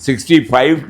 65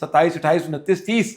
27, 28, 29, 30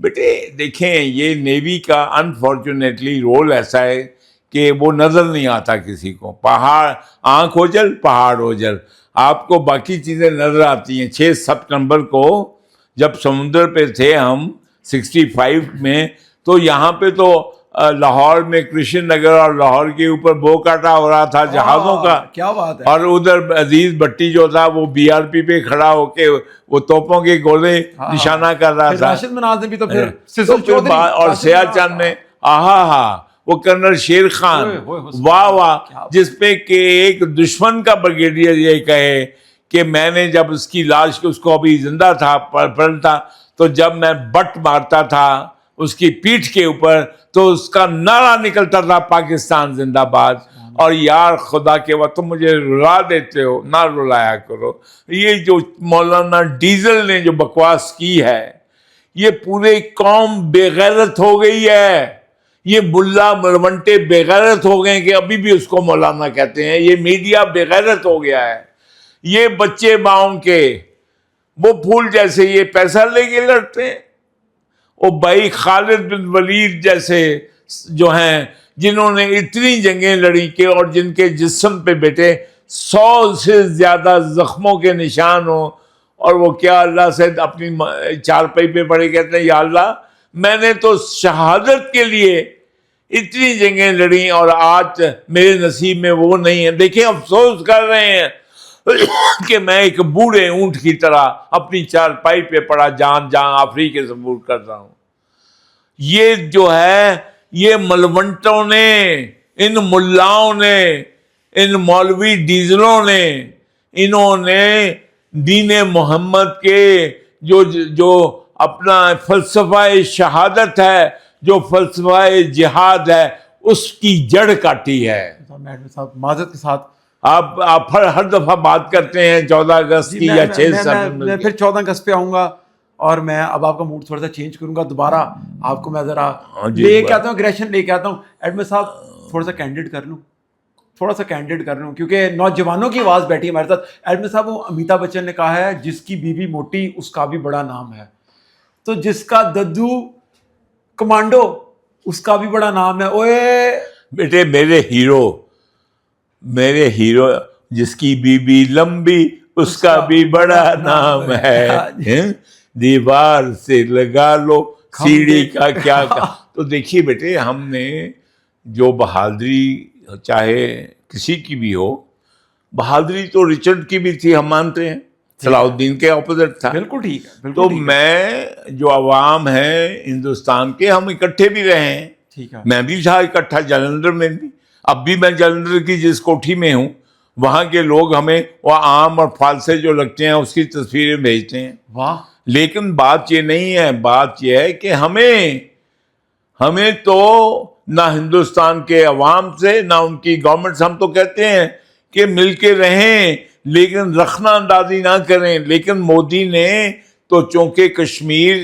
بیٹے دیکھیں یہ نیوی کا انفارچونیٹلی رول ایسا ہے کہ وہ نظر نہیں آتا کسی کو. پہاڑ آنکھ اوجل پہاڑ اوجل, آپ کو باقی چیزیں نظر آتی ہیں. 6 سپتمبر کو جب سمندر پہ تھے ہم 65 میں, تو یہاں پہ تو لاہور میں کرشن نگر اور لاہور کے اوپر بو کاٹا ہو رہا تھا جہازوں کا. کیا بات ہے. اور ادھر عزیز بھٹی جو تھا وہ BRP پہ کھڑا ہو کے وہ توپوں کے گولے نشانہ کر رہا تھا. راشد مناز نے بھی تو پھر اور سیاہ چاند نے وہ کرنل شیر خان, واہ واہ, جس پہ کہ ایک دشمن کا بریگیڈیئر یہ کہے کہ میں نے جب اس کی لاش اس کو ابھی زندہ تھا پڑتا, تو جب میں بٹ مارتا تھا اس کی پیٹھ کے اوپر تو اس کا نعرہ نکلتا تھا پاکستان زندہ باد. اور یار خدا کے وقت تم مجھے رلا دیتے ہو, نہ رلایا کرو. یہ جو مولانا ڈیزل نے جو بکواس کی ہے, یہ پورے قوم بے غیرت ہو گئی ہے. یہ ملا ملونٹے بے غیرت ہو گئے کہ ابھی بھی اس کو مولانا کہتے ہیں. یہ میڈیا بے غیرت ہو گیا ہے. یہ بچے ماؤں کے وہ پھول جیسے یہ پیسہ لے کے لڑتے ہیں. وہ بھائی خالد بن ولید جیسے جو ہیں جنہوں نے اتنی جنگیں لڑی کہ اور جن کے جسم پہ بیٹے 100 سے زیادہ زخموں کے نشان ہوں, اور وہ کیا اللہ سے اپنی چارپائی پہ پڑے کہتے ہیں یا اللہ میں نے تو شہادت کے لیے اتنی جنگیں لڑی اور آج میرے نصیب میں وہ نہیں ہے. دیکھیں افسوس کر رہے ہیں کہ میں ایک بوڑھے اونٹ کی طرح اپنی چارپائی پہ پڑا جان افریقے سے عبور کر رہا ہوں. یہ جو ہے یہ ملونٹوں نے, ان ملاؤں نے, ان مولوی ڈیزلوں نے, انہوں نے دین محمد کے جو اپنا فلسفہ شہادت ہے, جو فلسفہ جہاد ہے, اس کی جڑ کاٹی ہے. معذرت کے ساتھ آپ ہر دفعہ بات کرتے ہیں 14 اگست کی یا 6 سپتمبر. میں پھر 14 اگست پہ آؤں گا اور میں اب آپ کا موڈ تھوڑا سا چینج کروں گا. دوبارہ آپ کو میں ذرا لے کے آتا ہوں, اگریشن لے کے آتا ہوں. ایڈمن صاحب تھوڑا سا کینڈیڈ کر لوں کیونکہ نوجوانوں کی آواز بیٹھی ہے ہمارے ساتھ. ایڈمن صاحب وہ امیتابھ بچن نے کہا ہے جس کی بیوی موٹی اس کا بھی بڑا نام ہے, تو جس کا ددو کمانڈو اس کا بھی بڑا نام ہے. اوے بیٹے میرے ہیرو جس کی بیوی لمبی اس کا بھی بڑا نام ہے, دیوار سے لگا لو سیڑھی کا کیا. تو دیکھیے بیٹے ہم نے جو بہادری چاہے کسی کی بھی ہو, بہادری تو رچرڈ کی بھی تھی, ہم مانتے ہیں, صلاح الدین کے اپوزٹ تھا. بالکل ٹھیک ہے. تو میں جو عوام ہے ہندوستان کے, ہم اکٹھے بھی رہے ہیں. میں بھی تھا اکٹھا جلندھر میں بھی. اب بھی میں جلندھر کی جس کوٹھی میں ہوں وہاں کے لوگ ہمیں وہ آم اور فالسے جو لگتے ہیں اس کی تصویریں بھیجتے ہیں. واہ. لیکن بات یہ نہیں ہے, بات یہ ہے کہ ہمیں تو نہ ہندوستان کے عوام سے نہ ان کی گورنمنٹ سے, ہم تو کہتے ہیں کہ مل کے رہیں لیکن رخنہ اندازی نہ کریں. لیکن مودی نے تو چونکہ کشمیر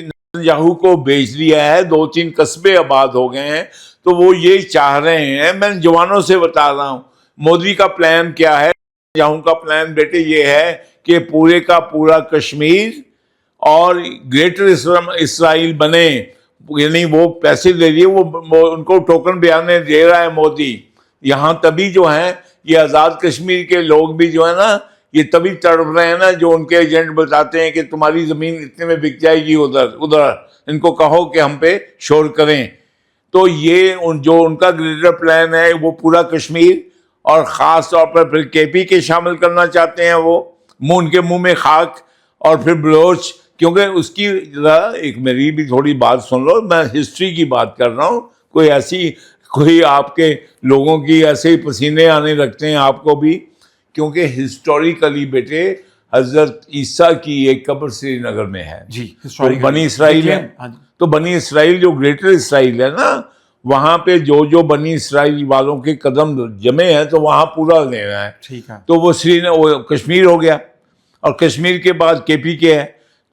یاہو کو بیچ دیا ہے, 2-3 قصبے آباد ہو گئے ہیں, تو وہ یہ چاہ رہے ہیں. میں جوانوں سے بتا رہا ہوں مودی کا پلان کیا ہے. یاہو کا پلان بیٹے یہ ہے کہ پورے کا پورا کشمیر اور گریٹر اسرائیل بنے. یعنی وہ پیسے دے دیے, وہ ان کو ٹوکن بیانے دے رہا ہے مودی. یہاں تبھی جو ہیں یہ آزاد کشمیر کے لوگ بھی جو ہے نا یہ تبھی تڑپ رہے ہیں نا, جو ان کے ایجنٹ بتاتے ہیں کہ تمہاری زمین اتنے میں بک جائے گی ادھر ان کو کہو کہ ہم پہ شور کریں. تو یہ جو ان کا گریٹر پلان ہے وہ پورا کشمیر اور خاص طور پر پھر KP کے شامل کرنا چاہتے ہیں. وہ ان کے منہ میں خاک اور پھر بلوچ, کیونکہ اس کی ایک میری بھی تھوڑی بات سن لو, میں ہسٹری کی بات کر رہا ہوں. کوئی آپ کے لوگوں کی ایسے ہی پسینے آنے لگتے ہیں آپ کو بھی, کیونکہ ہسٹوریکلی بیٹے حضرت عیسیٰ کی ایک قبر سری نگر میں ہے. جی, بنی اسرائیل ہے. تو بنی اسرائیل جو گریٹر اسرائیل ہے نا, وہاں پہ جو بنی اسرائیل والوں کے قدم جمے ہیں تو وہاں پورا لینا ہے. ٹھیک ہے. تو وہ کشمیر ہو گیا, اور کشمیر کے بعد KP کے ہے.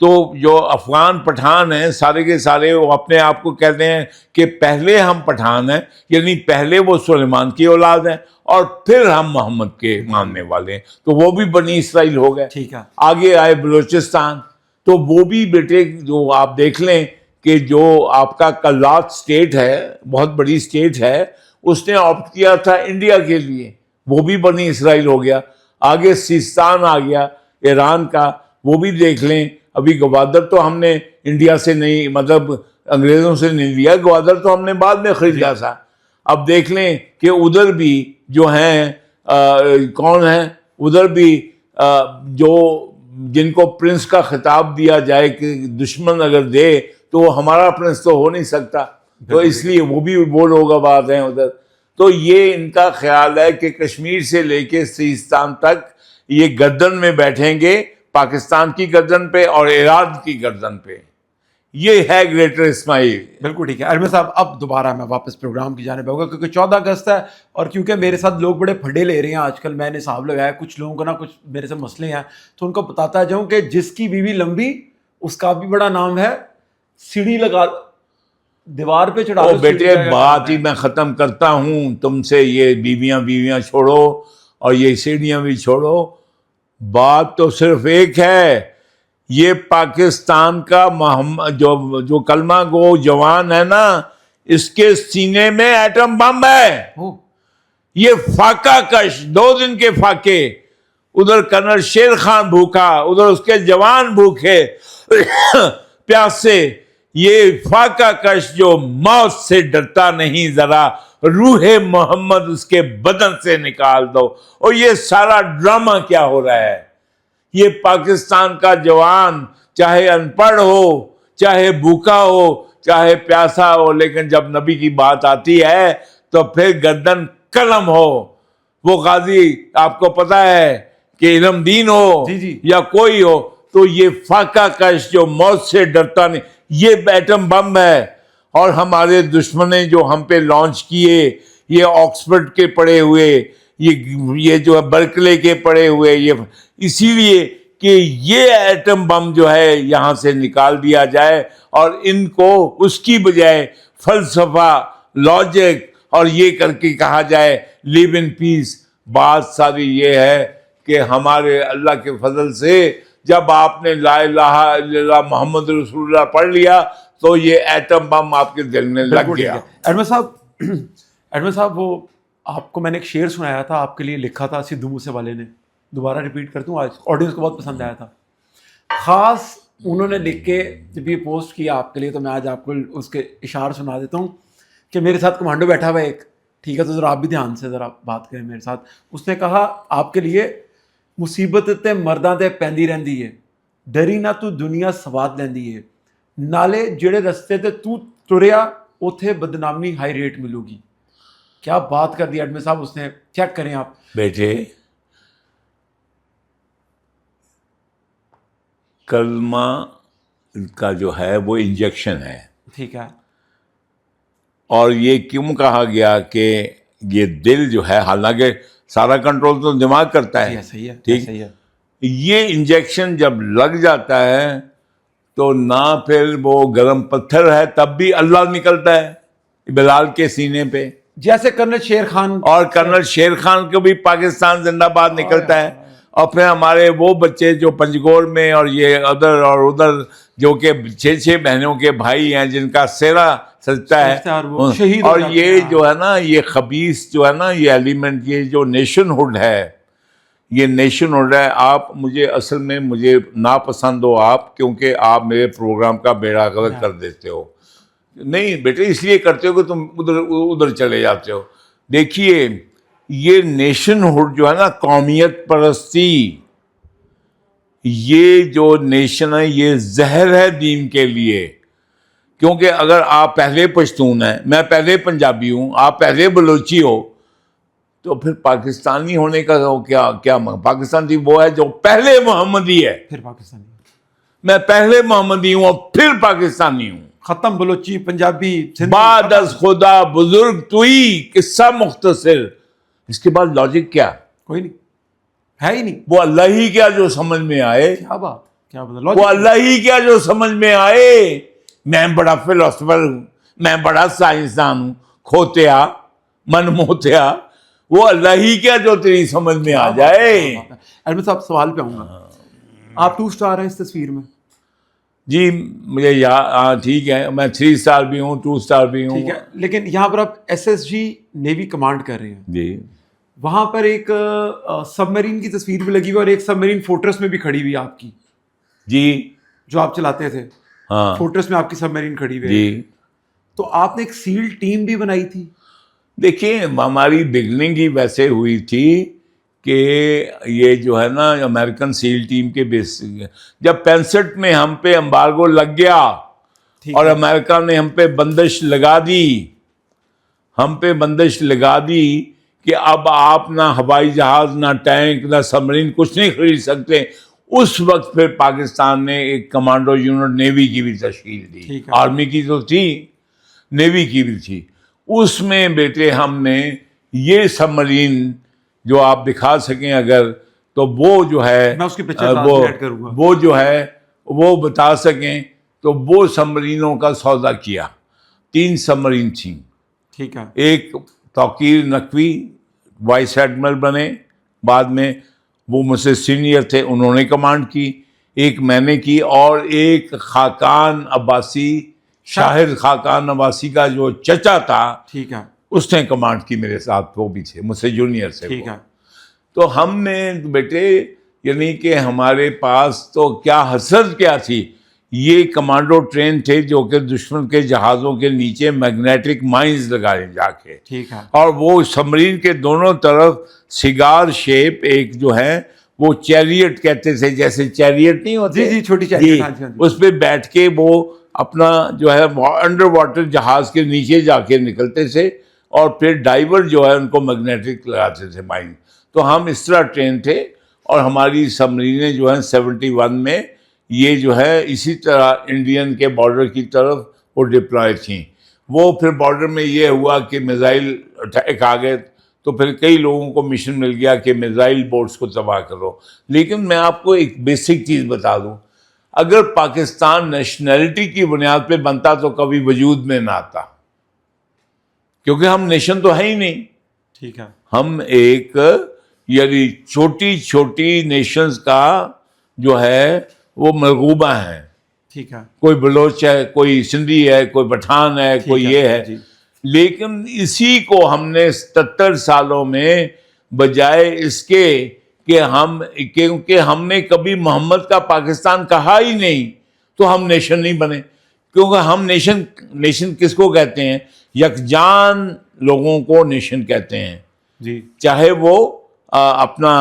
تو جو افغان پٹھان ہیں سارے کے سارے وہ اپنے آپ کو کہتے ہیں کہ پہلے ہم پٹھان ہیں, یعنی پہلے وہ سلیمان کی اولاد ہیں اور پھر ہم محمد کے ماننے والے ہیں. تو وہ بھی بنی اسرائیل ہو گئے. ٹھیک ہے. آگے آئے بلوچستان, تو وہ بھی بیٹے جو آپ دیکھ لیں کہ جو آپ کا کلات اسٹیٹ ہے، بہت بڑی اسٹیٹ ہے، اس نے آپٹ کیا تھا انڈیا کے لیے، وہ بھی بنی اسرائیل ہو گیا. آگے سیستان آ گیا ایران کا، وہ بھی دیکھ لیں. ابھی گوادر تو ہم نے انڈیا سے نہیں، مطلب انگریزوں سے نہیں لیا، گوادر تو ہم نے بعد میں خریدا تھا. اب دیکھ لیں کہ ادھر بھی جو ہیں کون ہیں، ادھر بھی جو جن کو پرنس کا خطاب دیا جائے کہ دشمن اگر دے تو وہ ہمارا پرنس تو ہو نہیں سکتا، تو اس لیے وہ بھی وہ لوگ آباد ہیں ادھر. تو یہ ان کا خیال ہے کہ کشمیر سے لے کے سیستان تک یہ گردن میں بیٹھیں گے، پاکستان کی گردن پہ اور ایران کی گردن پہ. یہ ہے گریٹر اسماعیل. بالکل ٹھیک ہے ارمن صاحب. اب دوبارہ میں واپس پروگرام کی جانب آؤں گا کیونکہ 14 اگست ہے، اور کیونکہ میرے ساتھ لوگ بڑے پھڈے لے رہے ہیں آج کل، میں نے حساب لگایا کچھ لوگوں کو نا کچھ میرے سے مسئلے ہیں، تو ان کو بتاتا جاؤں کہ جس کی بیوی لمبی اس کا بھی بڑا نام ہے، سیڑھی لگا دیوار پہ چڑھا دو. بیٹے بات ہی میں ختم کرتا ہوں تم سے، یہ بیویاں چھوڑو اور یہ سیڑھیاں بھی چھوڑو. بات تو صرف ایک ہے، یہ پاکستان کا محمد جو کلمہ گو جوان ہے نا، اس کے سینے میں ایٹم بم ہے. یہ فاقہ کش 2 دن کے فاقے، ادھر کرنل شیر خان بھوکا، ادھر اس کے جوان بھوکے پیاس سے. یہ فاقہ کش جو موت سے ڈرتا نہیں، ذرا روح محمد اس کے بدن سے نکال دو. اور یہ سارا ڈرامہ کیا ہو رہا ہے؟ یہ پاکستان کا جوان چاہے ان پڑھ ہو، چاہے بھوکا ہو، چاہے پیاسا ہو، لیکن جب نبی کی بات آتی ہے تو پھر گردن قلم ہو. وہ غازی آپ کو پتا ہے کہ علم دین ہو یا کوئی ہو، تو یہ فاقہ کش جو موت سے ڈرتا نہیں، یہ ایٹم بم ہے. اور ہمارے دشمنیں جو ہم پہ لانچ کیے، یہ آکسفورڈ کے پڑے ہوئے، یہ جو ہے برکلے کے پڑے ہوئے، یہ اسی لیے کہ یہ ایٹم بم جو ہے یہاں سے نکال دیا جائے، اور ان کو اس کی بجائے فلسفہ، لاجک اور یہ کر کے کہا جائے لیو ان پیس. بات ساری یہ ہے کہ ہمارے اللہ کے فضل سے جب آپ نے لا الہ الا اللہ محمد رسول اللہ پڑھ لیا تو یہ ایٹم بم آپ کے دل میں لگ گیا. ایڈمن صاحب وہ آپ کو میں نے ایک شعر سنایا تھا، آپ کے لیے لکھا تھا سدھو موسے والے نے، دوبارہ ریپیٹ کرتا ہوں، آج آڈینس کو بہت پسند آیا تھا. خاص انہوں نے لکھ کے جب یہ پوسٹ کیا آپ کے لیے، تو میں آج آپ کو اس کے اشعار سنا دیتا ہوں کہ میرے ساتھ کمانڈو بیٹھا ہوا ہے ایک، ٹھیک ہے، تو ذرا آپ بھی دھیان سے ذرا بات کریں میرے ساتھ. اس نے کہا آپ کے لیے، مصیبت تے مرداں تے پیندی رہندی ہے، ڈری نہ تو دنیا سواد لیندی ہے، نالے جڑے رستے تے تو تریا اوتھے بدنامی ہائی ریٹ ملو گی. کیا بات کر دی ایڈمن صاحب اس نے. چیک کریں آپ بیٹے، کلمہ کا جو ہے وہ انجیکشن ہے، ٹھیک ہے. اور یہ کیوں کہا گیا کہ یہ دل جو ہے، حالانکہ سارا کنٹرول تو دماغ کرتا ہے، ٹھیک، یہ انجیکشن جب لگ جاتا ہے تو نہ پھر وہ گرم پتھر ہے، تب بھی اللہ نکلتا ہے بلال کے سینے پہ، جیسے کرنل شیر خان، اور کرنل شیر خان کو بھی پاکستان زندہ باد نکلتا ہے. اور پھر ہمارے وہ بچے جو پنجگور میں اور یہ ادھر اور ادھر جو کہ 6 بہنوں کے بھائی ہیں جن کا سیرا سجتا ہے، اور یہ جو ہے نا، یہ خبیث جو ہے نا، یہ ایلیمنٹ، یہ جو نیشن ہوڈ ہے، یہ نیشن ہوڈ ہے. آپ مجھے اصل میں مجھے ناپسند ہو آپ، کیونکہ آپ میرے پروگرام کا بیڑا غرق کر دیتے ہو. نہیں بیٹے، اس لیے کرتے ہو کہ تم ادھر چلے جاتے ہو. دیکھیے، یہ نیشن ہوڈ جو ہے نا، قومیت پرستی، یہ جو نیشن ہے یہ زہر ہے دین کے لیے. کیونکہ اگر آپ پہلے پشتون ہیں، میں پہلے پنجابی ہوں، آپ پہلے بلوچی ہو، تو پھر پاکستانی ہونے کا کیا پاکستانی وہ ہے جو پہلے محمدی ہے، پھر پاکستانی. میں پہلے محمدی ہوں اور پھر پاکستانی ہوں. ختم بلوچی، پنجابی، بعد از خدا بزرگ توئی، قصہ مختصر. اس کے بعد لاجک کیا؟ کوئی نہیں ہے ہی نہیں. وہ اللہ ہی کیا جو سمجھ میں آئے، کیا بات، کیا بات، وہ اللہ ہی کیا جو سمجھ میں آئے. میں بڑا فلسفر ہوں، میں بڑا سائنسدان ہوں، کھوتیا من موتیا، وہ اللہ ہی کیا جو تیری سمجھ میں آ جائے. ایڈمن صاحب سوال پہ آؤں گا. آپ 2 سٹار ہیں اس تصویر میں، جی مجھے ٹھیک ہے، میں 3 اسٹار بھی ہوں، 2 اسٹار بھی ہوں. ٹھیک ہے، لیکن یہاں پر آپ S S G navy command کر رہے ہیں جی. وہاں پر ایک سب میرین کی تصویر بھی لگی ہوئی اور ایک سب میرین فورٹریس میں بھی کھڑی ہوئی آپ کی، جی جو آپ چلاتے تھے. ہاں فورٹریس میں آپ کی سب میرین کھڑی ہوئی ہے. جی. تو آپ نے ایک سیل ٹیم بھی بنائی تھی. دیکھیے ہماری بگننگ ہی ویسے ہوئی تھی کہ یہ جو ہے نا امریکن سیل ٹیم کے بیس، جب 65 میں ہم پہ امبارگو لگ گیا اور امریکہ نے ہم پہ بندش لگا دی کہ اب آپ نہ ہوائی جہاز، نہ ٹینک، نہ سبمرین کچھ نہیں خرید سکتے، اس وقت پھر پاکستان نے ایک کمانڈو یونٹ نیوی کی بھی تشکیل دی. آرمی کی تو تھی، نیوی کی بھی تھی. اس میں بیٹے ہم نے یہ سبمرین جو آپ دکھا سکیں اگر تو وہ جو ہے میں اس کی پکچر ایڈ کروں گا، وہ جو ہے وہ بتا سکیں تو وہ سبمرینوں کا سودا کیا. 3 سبمرین تھیں. ٹھیک ہے. ایک توقیر نقوی وائس ایڈمرل بنے، بعد میں وہ مجھ سے سینئر تھے، انہوں نے کمانڈ کی. ایک میں نے کی، اور ایک خاقان عباسی، شاہد خاقان عباسی کا جو چچا تھا، ٹھیک ہے، اس نے کمانڈ کی میرے ساتھ. وہ بھی تھے مجھ سے جونیئر سے. ٹھیک ہے. تو ہم نے بیٹے یعنی کہ ہمارے پاس تو کیا حسرت کیا تھی، یہ کمانڈو ٹرین تھے جو کہ دشمن کے جہازوں کے نیچے میگنیٹک مائنز لگائے جا کے. ٹھیک ہے. اور وہ سبمرین کے دونوں طرف سگار شیپ ایک جو ہے وہ چیریٹ کہتے تھے، جیسے چیریٹ نہیں ہوتے، جی چھوٹی چیریٹ، اس پہ بیٹھ کے وہ اپنا جو ہے انڈر واٹر جہاز کے نیچے جا کے نکلتے تھے، اور پھر ڈائیور جو ہے ان کو میگنیٹک لگاتے تھے مائن. تو ہم اس طرح ٹرین تھے، اور ہماری سبمرینیں جو ہیں 71 میں یہ جو ہے اسی طرح انڈین کے بارڈر کی طرف وہ ڈپلائے تھیں. وہ پھر بارڈر میں یہ ہوا کہ میزائل اٹیک آ گئے، تو پھر کئی لوگوں کو مشن مل گیا کہ میزائل بورڈز کو تباہ کرو. لیکن میں آپ کو ایک بیسک چیز بتا دوں، اگر پاکستان نیشنلٹی کی بنیاد پہ بنتا تو کبھی وجود میں نہ آتا، کیونکہ ہم نیشن تو ہے ہی نہیں. ٹھیک ہے. ہم ایک یعنی چھوٹی چھوٹی نیشنز کا جو ہے وہ مرغوبہ ہیں. ٹھیک ہے. کوئی بلوچ ہے، کوئی سندھی ہے، کوئی پٹھان ہے، کوئی یہ ہے. لیکن اسی کو ہم نے 77 سالوں میں بجائے اس کے کہ کیونکہ ہم نے کبھی محمد کا پاکستان کہا ہی نہیں، تو ہم نیشن نہیں بنے. کیونکہ ہم نیشن کس کو کہتے ہیں؟ یکجان لوگوں کو نیشن کہتے ہیں. جی. چاہے وہ اپنا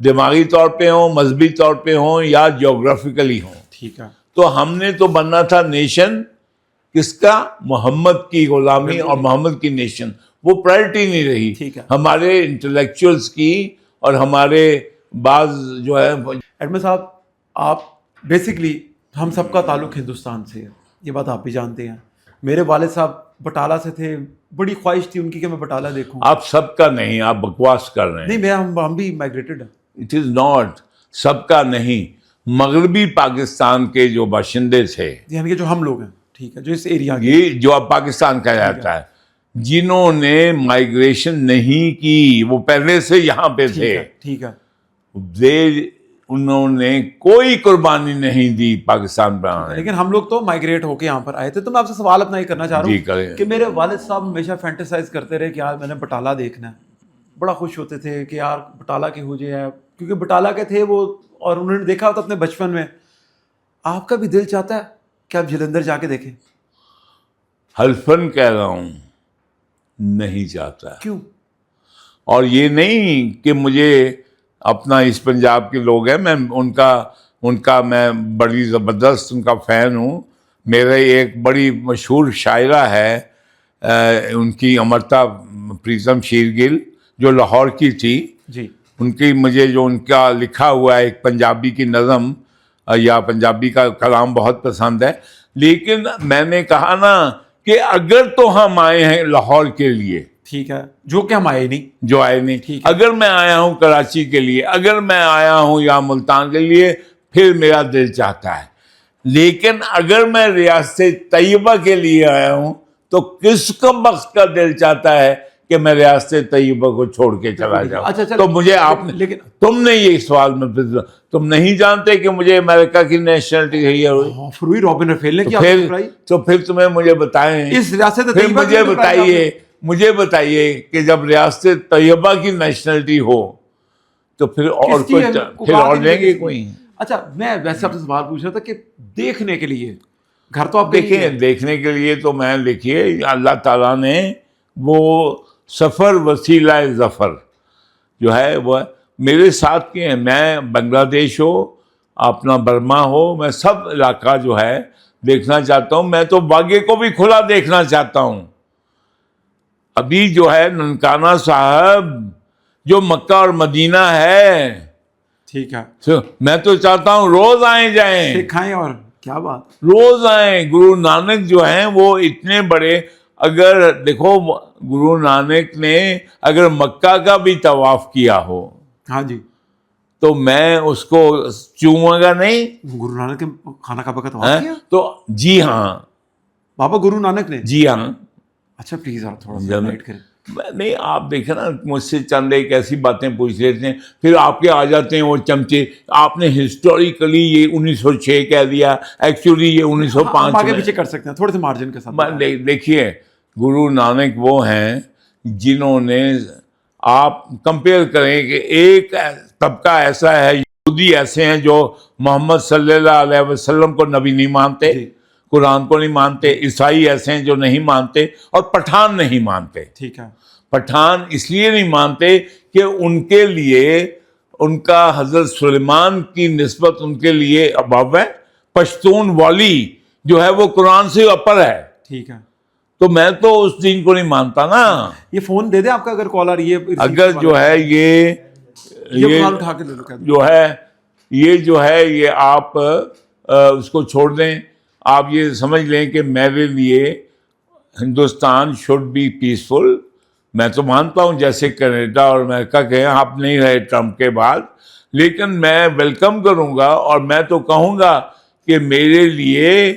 دماغی طور پہ ہوں، مذہبی طور پہ ہوں، یا جیوگرافیکلی ہوں. ٹھیک ہے. تو ہم نے تو بننا تھا نیشن کس کا؟ محمد کی غلامی اور محمد کی نیشن. وہ پرائرٹی نہیں رہی. ٹھیک ہے. ہمارے انٹلیکچوئلس کی اور ہمارے بعض جو ہے. ایڈمن صاحب، آپ بیسکلی ہم سب کا تعلق ہندوستان سے ہے، یہ بات آپ بھی جانتے ہیں. میرے والد صاحب بٹالہ سے تھے، بڑی خواہش تھی ان کی کہ میں بٹالہ دیکھوں. آپ سب کا نہیں، آپ بکواس کر رہے ہیں. نہیں، ہم بھی مائگریٹڈ ہیں. اٹ از ناٹ، سب کا نہیں. مغربی پاکستان کے جو باشندے تھے، یعنی کہ جو ہم لوگ ہیں، ٹھیک ہے، جو اس ایریا کے، یہ جو اب پاکستان کہا جاتا ہے، جنہوں نے مائگریشن نہیں کی، وہ پہلے سے یہاں پہ تھے. ٹھیک ہے. انہوں نے کوئی قربانی نہیں دی پاکستان بنانے. لیکن ہم لوگ تو مائگریٹ ہو کے یہاں پر آئے تھے. تو میں آپ سے سوال اپنا یہ کرنا چاہ رہا ہوں کہ میرے والد صاحب ہمیشہ فینٹیسائز کرتے رہے کہ یار میں نے بٹالہ دیکھنا ہے. بڑا خوش ہوتے تھے کہ یار بٹالہ کے ہو جائے، کیونکہ بٹالہ کے تھے وہ، اور انہوں نے دیکھا ہوتا اپنے بچپن میں. آپ کا بھی دل چاہتا ہے کہ آپ جلندھر جا کے دیکھیں؟ حلفاً کہہ رہا ہوں نہیں چاہتا. کیوں؟ اور یہ نہیں کہ مجھے اپنا اس پنجاب کے لوگ ہیں، میں ان کا میں بڑی زبردست ان کا فین ہوں. میرے ایک بڑی مشہور شاعرہ ہے ان کی امرتا پریتم شیرگل، جو لاہور کی تھی. جی. ان کی مجھے جو ان کا لکھا ہوا ہے ایک پنجابی کی نظم یا پنجابی کا کلام بہت پسند ہے. لیکن میں نے کہا نا کہ اگر تو ہم آئے ہیں لاہور کے لیے، ٹھیک ہے، جو کہ ہم آئے نہیں. اگر میں آیا ہوں کراچی کے لیے، اگر میں آیا ہوں یا ملتان کے لیے، پھر میرا دل چاہتا ہے. لیکن اگر میں ریاست طیبہ کے لیے آیا ہوں تو کس کا بخت کا دل چاہتا ہے کہ میں ریاست طیبہ کو چھوڑ کے چلا جاؤں. اچھا تو مجھے آپ نے, لیکن تم نے یہ سوال میں تم نہیں جانتے کہ مجھے امریکہ کی نیشنلٹی ہے آفر ہوئی رابن رفیل نے کیا تو پھر تمہیں مجھے بتائیں, اس ریاست پھر مجھے بتائیے کہ جب ریاست طیبہ کی نیشنلٹی ہو تو پھر اور کوئی پھر اور لیں گے کوئی. اچھا میں ویسے آپ سے سوال پوچھ رہا تھا کہ دیکھنے کے لیے گھر تو آپ دیکھیں, دیکھنے کے لیے تو میں دیکھیے اللہ تعالیٰ نے وہ سفر وسیلہ ظفر جو ہے وہ میرے ساتھ کے ہیں. میں بنگلہ دیش ہو, اپنا برما ہو, میں سب علاقہ جو ہے دیکھنا چاہتا ہوں. میں تو باغے کو بھی کھلا دیکھنا چاہتا ہوں. ابھی جو ہے ننکانہ صاحب جو مکہ اور مدینہ ہے, ٹھیک ہے, میں تو چاہتا ہوں روز آئیں جائیں, سکھائیں. اور کیا بات, روز آئیں. گرو نانک جو ہیں وہ اتنے بڑے, اگر دیکھو گرو نانک نے اگر مکہ کا بھی طواف کیا ہو, ہاں جی, تو میں اس کو چوموں گا نہیں. گرو نانک کے خانہ کعبہ کا طواف کیا؟ تو جی ہاں, بابا گرو نانک نے, جی ہاں. اچھا پلیز آپ تھوڑا سا گائیڈ کریں. نہیں آپ دیکھیں نا, مجھ سے چند ایک ایسی باتیں پوچھ لیتے ہیں, پھر آپ کے آ جاتے ہیں وہ چمچے. آپ نے ہسٹوریکلی یہ 1906 کہہ دیا, ایکچولی یہ 1905 آگے پیچھے کر سکتے ہیں تھوڑے سے مارجن کے ساتھ. دیکھیے گرو نانک وہ ہیں جنہوں نے, آپ کمپیئر کریں کہ ایک طبقہ ایسا ہے, یہودی ایسے ہیں جو محمد صلی اللہ علیہ وسلم کو نبی نہیں مانتے, قرآن کو نہیں مانتے. عیسائی ایسے ہیں جو نہیں مانتے, اور پٹھان نہیں مانتے. ٹھیک ہے, پٹھان اس لیے نہیں مانتے کہ ان کے لیے ان کا حضرت سلیمان کی نسبت ان کے لیے ابو ہے. پشتون والی جو ہے وہ قرآن سے اوپر ہے. ٹھیک ہے, تو میں تو اس دین کو نہیں مانتا نا. یہ فون دے دیں آپ کا اگر کال آ رہی ہے, اگر جو ہے یہ اٹھا کے جو ہے یہ آپ اس کو چھوڑ دیں. آپ یہ سمجھ لیں کہ میرے لیے ہندوستان شوڈ بی پیسفل. میں تو مانتا ہوں جیسے کینیڈا اور امریکہ کے آپ نہیں رہے ٹرمپ کے بعد, لیکن میں ویلکم کروں گا. اور میں تو کہوں گا کہ میرے لیے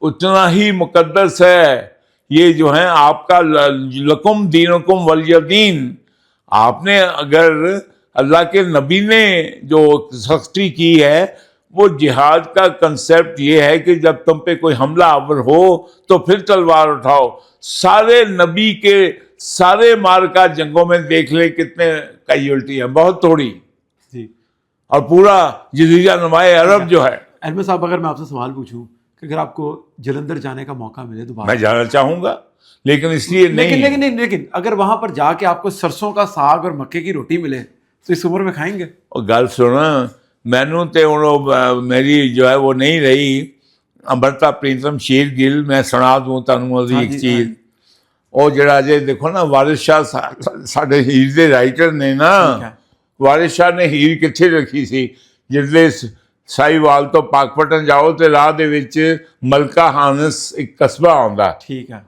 اتنا ہی مقدس ہے یہ جو ہے آپ کا لکم دینکم ولی دین. آپ نے اگر اللہ کے نبی نے جو سختی کی ہے, وہ جہاد کا کنسیپٹ یہ ہے کہ جب تم پہ کوئی حملہ آور ہو تو پھر تلوار اٹھاؤ. سارے نبی کے سارے مارکا جنگوں میں دیکھ لیں کتنے کیجولٹی ہیں, بہت تھوڑی. جی, اور پورا جزیرہ نمائے عرب جو ہے. احمد صاحب اگر میں آپ سے سوال پوچھوں کہ اگر آپ کو جلندھر جانے کا موقع ملے دوبارہ, میں جانا چاہوں گا, لیکن اس لیے نہیں. لیکن اگر وہاں پر جا کے آپ کو سرسوں کا ساگ اور مکے کی روٹی ملے تو اس عمر میں کھائیں گے؟ اور گل سنو, مینوں تے میری جو ہے وہ نہیں رہی. امرتا پریتم شیر گل میں سنا دوں تانوں ایک چیز. اور جڑا جے دیکھو نا, وارث شاہ ساڈے ہیر دے رائٹر نے نا, وارث شاہ نے ہیر کتھے رکھی سی؟ جدلے سائی وال تو پاک پٹن جاؤ تے راہ دے وچ ملکہ ہانس ایک قصبہ آندا, ٹھیک ہے,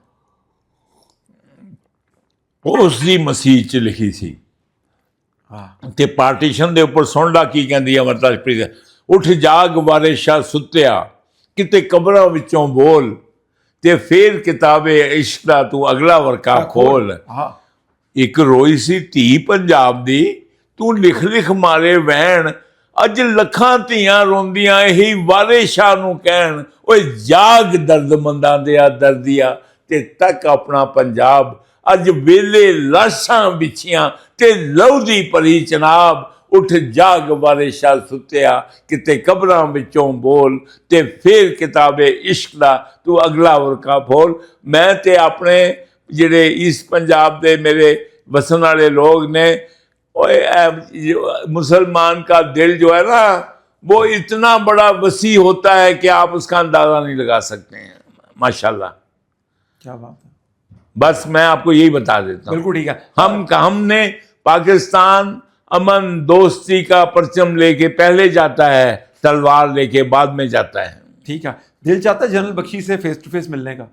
وہ اس دی مسیح چ لکھی سی. تے پارٹیشن دے اوپر سن لا کی کہندی امرتا پریتم, اٹھ جاگ وارث شاہ ستیا کتے قبراں وچوں بول, تے پھر کتاب عشق دا تو اگلا ورقہ کھول. ایک روئی سی تھی پنجاب دی, تو لکھ لکھ مارے وین, اج لکھاں تھیاں روندیاں یہی وارث شاہ نو کہن, اوے جاگ درد منداں دیا دردیا تے تک اپنا پنجاب. اج ویلے لاشاں بچھیاں تے لو دی پری چناب, اٹھ جاگ وارث شاہ ستیا کتے قبراں وچوں بول, تے پھر کتاب عشق دا تو اگلا ورقہ کھول. میں تے اپنے جڑے ایسٹ پنجاب دے میرے وسن والے لوگ نے, مسلمان کا دل جو ہے نا وہ اتنا بڑا وسیع ہوتا ہے کہ آپ اس کا اندازہ نہیں لگا سکتے ہیں. ماشاءاللہ, کیا بات ہے. بس میں آپ کو یہی بتا دیتا ہوں. بالکل ٹھیک ہے. ہم نے پاکستان امن دوستی کا پرچم لے کے پہلے جاتا ہے, تلوار لے کے بعد میں جاتا ہے. ٹھیک ہے, دل چاہتا ہے جنرل بخشی سے فیس ٹو فیس ملنے کا؟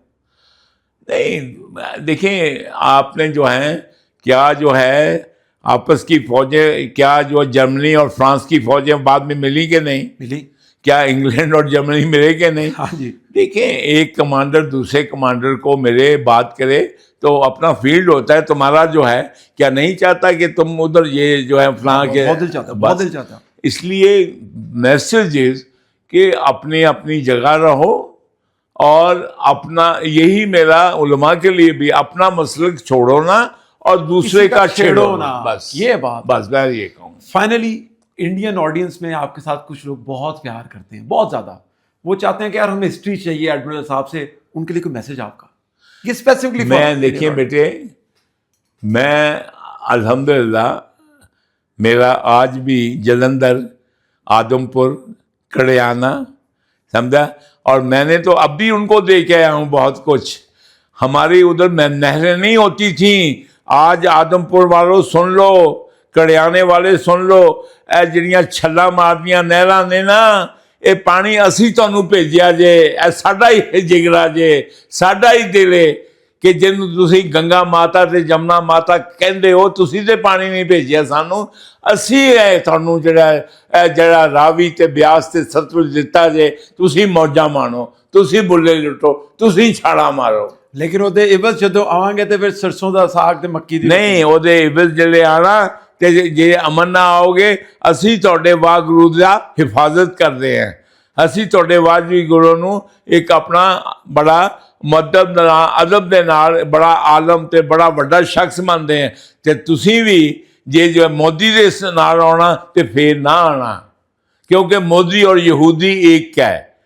نہیں, دیکھیں آپ نے جو ہے کیا جو ہے آپس کی فوجیں, کیا جو جرمنی اور فرانس کی فوجیں بعد میں ملی کہ نہیں ملی؟ کیا انگلینڈ اور جرمنی ملے کہ نہیں؟ ہاں جی دیکھیں ایک کمانڈر دوسرے کمانڈر کو ملے بات کرے تو اپنا فیلڈ ہوتا ہے. تمہارا جو ہے کیا نہیں چاہتا کہ تم ادھر یہ جو ہے فلاں کے بہت دل چاہتا بہت دل چاہتا. اس لیے میسج از کہ اپنی اپنی جگہ رہو اور اپنا یہی میرا علماء کے لیے بھی اپنا مسلک چھوڑو نا اور دوسرے کا چھیڑو نا. بس یہ بات بس میں یہ کہوں. فائنلی انڈین آڈینس میں آپ کے ساتھ کچھ لوگ بہت پیار کرتے ہیں بہت زیادہ. وہ چاہتے ہیں کہ یار ہمیں ہسٹری چاہیے ایڈمرل صاحب سے. ان کے لیے کوئی میسج آپ کا یہ اسپیسیفکلی؟ میں دیکھیے بیٹے میں الحمدللہ میرا آج بھی جلندر آدم پور کڑیانہ سمجھا اور میں نے تو اب بھی ان کو دے کے آیا ہوں بہت کچھ. ہماری ادھر نہریں نہیں ہوتی تھیں. آج آدم پور والوں سن لو کڑیانے والے سن لو اے جڑیاں چھلا ماردیاں نہراں نے نا ਇਹ ਪਾਣੀ ਅਸੀਂ ਤੁਹਾਨੂੰ ਭੇਜਿਆ ਜੇ ਇਹ ਸਾਡਾ ਹੀ ਜਿਗਰਾ ਜੇ ਸਾਡਾ ਹੀ ਦਿਲ ਹੈ ਕਿ ਜਿਹਨੂੰ ਤੁਸੀਂ ਗੰਗਾ ਮਾਤਾ ਤੇ ਜਮਨਾ ਮਾਤਾ ਕਹਿੰਦੇ ਹੋ ਤੁਸੀਂ ਤੇ ਪਾਣੀ ਨਹੀਂ ਭੇਜਿਆ ਸਾਨੂੰ ਅਸੀਂ ਇਹ ਤੁਹਾਨੂੰ ਜਿਹੜਾ ਰਾਵੀ ਤੇ ਬਿਆਸ ਤੇ ਸਤਲੁਜ ਦਿੱਤਾ ਜੇ ਤੁਸੀਂ ਮੌਜਾਂ ਮਾਣੋ ਤੁਸੀਂ ਬੁੱਲੇ ਲੁੱਟੋ ਤੁਸੀਂ ਛਾਲਾਂ ਮਾਰੋ. ਲੇਕਿਨ ਉਹਦੇ ਇਵਜ਼ ਜਦੋਂ ਆਵਾਂਗੇ ਤੇ ਫਿਰ ਸਰਸੋਂ ਦਾ ਸਾਗ ਤੇ ਮੱਕੀ ਦੀ ਨਹੀਂ ਉਹਦੇ ਇਵਜ਼ ਜਿਹੜੇ ਆਣਾ ਤੇ ਜੇ ਅਮਨ ਨਾ ਆਓਗੇ ਅਸੀਂ ਤੁਹਾਡੇ ਵਾਹਿਗੁਰੂ ਦਾ ਹਿਫਾਜ਼ਤ ਕਰਦੇ ਹਾਂ. ਅਸੀਂ ਤੁਹਾਡੇ ਵਾਹਿਗੁਰੂ ਨੂੰ ਇੱਕ ਆਪਣਾ ਬੜਾ ਮਦਦ ਨਾਲ ਅਦਬ ਦੇ ਨਾਲ ਬੜਾ ਆਲਮ ਤੇ ਬੜਾ ਵੱਡਾ ਸ਼ਖਸ ਮੰਨਦੇ ਹਾਂ ਤੇ ਤੁਸੀਂ ਵੀ ਜੇ ਮੋਦੀ ਦੇ ਨਾਲ ਆਉਣਾ ਤੇ ਫੇਰ ਨਾ ਆਉਣਾ ਕਿਉਂਕਿ ਮੋਦੀ ਔਰ ਯਹੂਦੀ ਇੱਕ ਹੈ.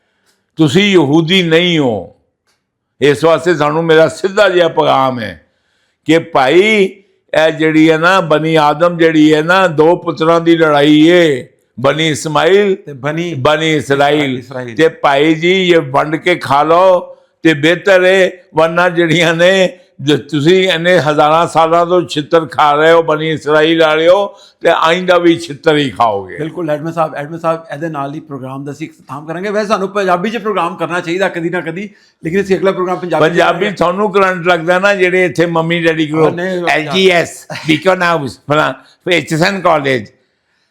ਤੁਸੀਂ ਯਹੂਦੀ ਨਹੀਂ ਹੋ. ਇਸ ਵਾਸਤੇ ਸਾਨੂੰ ਮੇਰਾ ਸਿੱਧਾ ਜਿਹਾ ਪੈਗਾਮ ਹੈ ਕਿ ਭਾਈ ਇਹ ਜਿਹੜੀ ਹੈ ਨਾ ਬਨੀ ਆਦਮ ਜਿਹੜੀ ਹੈ ਨਾ ਦੋ ਪੁੱਤਰਾਂ ਦੀ ਲੜਾਈ ਹੈ ਬਨੀ ਇਸਮਾਈਲ ਤੇ ਬਨੀ ਇਸਰਾਈਲ ਤੇ ਭਾਈ ਜੀ ਇਹ ਵੰਡ ਕੇ ਖਾ ਲਓ ਤੇ ਬਿਹਤਰ ਹੈ ਵਰਨਾ ਜਿਹੜੀਆਂ ਨੇ ਤੁਸੀਂ ਇੰਨੇ ਹਜ਼ਾਰਾਂ ਸਾਲਾਂ ਤੋਂ ਛਿੱਤਰ ਖਾ ਰਹੇ ਹੋ ਬਨੀ ਇਸਰਾਈਲ ਵਾਲਿਓ ਤੇ ਆਇੰਦਾ ਵੀ ਛਿੱਤਰ ਹੀ ਖਾਓਗੇ. ਬਿਲਕੁਲ ਐਡਮਿਨ ਸਾਹਿਬ ਇਹਦੇ ਨਾਲ ਹੀ ਪ੍ਰੋਗਰਾਮ ਦਾ ਅਸੀਂ ਇਖਤਤਾਮ ਕਰਾਂਗੇ. ਵੈਸੇ ਸਾਨੂੰ ਪੰਜਾਬੀ 'ਚ ਪ੍ਰੋਗਰਾਮ ਕਰਨਾ ਚਾਹੀਦਾ ਕਦੀ ਨਾ ਕਦੀ ਲੇਕਿਨ ਅਸੀਂ ਅਗਲਾ ਪ੍ਰੋਗਰਾਮ ਪੰਜਾਬੀ ਤੁਹਾਨੂੰ ਕਰੰਟ ਲੱਗਦਾ ਨਾ ਜਿਹੜੇ ਇੱਥੇ ਮੰਮੀ ਡੈਡੀ ਕੋਲ LGS ਬੀਕਨ ਹਾਊਸ ਫਲਾਂ ਐਚਐਸਐਨ ਕਾਲਜ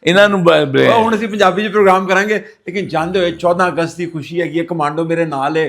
ਇਹਨਾਂ ਨੂੰ ਹੁਣ ਅਸੀਂ ਪੰਜਾਬੀ 'ਚ ਪ੍ਰੋਗਰਾਮ ਕਰਾਂਗੇ ਲੇਕਿਨ ਜਾਣਦੇ ਹੋਏ 14 ਅਗਸਤ ਦੀ ਖੁਸ਼ੀ ਹੈਗੀ ਹੈ ਕਮਾਂਡੋ ਮੇਰੇ ਨਾਲ ਹੈ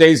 23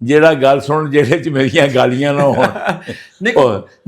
ਜਿਹੜਾ ਗੱਲ ਸੁਣ ਜਿਹੜੇ ਚ ਮੇਰੀਆਂ ਗਾਲੀਆਂ ਨਾ ਹੋਣ.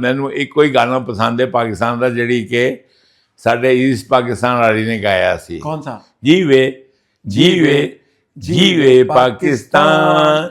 ਮੈਨੂੰ ਇੱਕੋ ਹੀ ਗਾਣਾ ਪਸੰਦ ਹੈ ਪਾਕਿਸਤਾਨ ਦਾ ਜਿਹੜੀ ਕਿ ਸਾਡੇ ਈਸਟ ਪਾਕਿਸਤਾਨ ਵਾਲੀ ਨੇ ਗਾਇਆ ਸੀ. ਕੌਣ ਸਾ? ਜੀਵੇ ਜੀਵੇ ਜੀਵੇ ਪਾਕਿਸਤਾਨ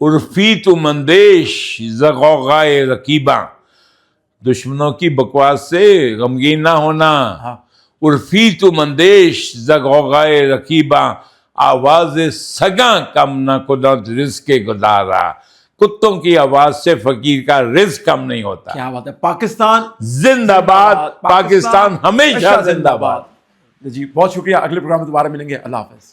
عرفی تو مندیش زغوغائے رقیباں، دشمنوں کی بکواس سے غمگین نہ ہونا. عرفی تو مندیش زغوغائے رقیباں، آواز سگاں کم نہ کدت رزق گدارا. کتوں کی آواز سے فقیر کا رزق کم نہیں ہوتا. کیا بات ہے. پاکستان زندہ باد، پاکستان ہمیشہ زندہ باد. جی بہت شکریہ. اگلے پروگرام میں دوبارہ ملیں گے. اللہ حافظ.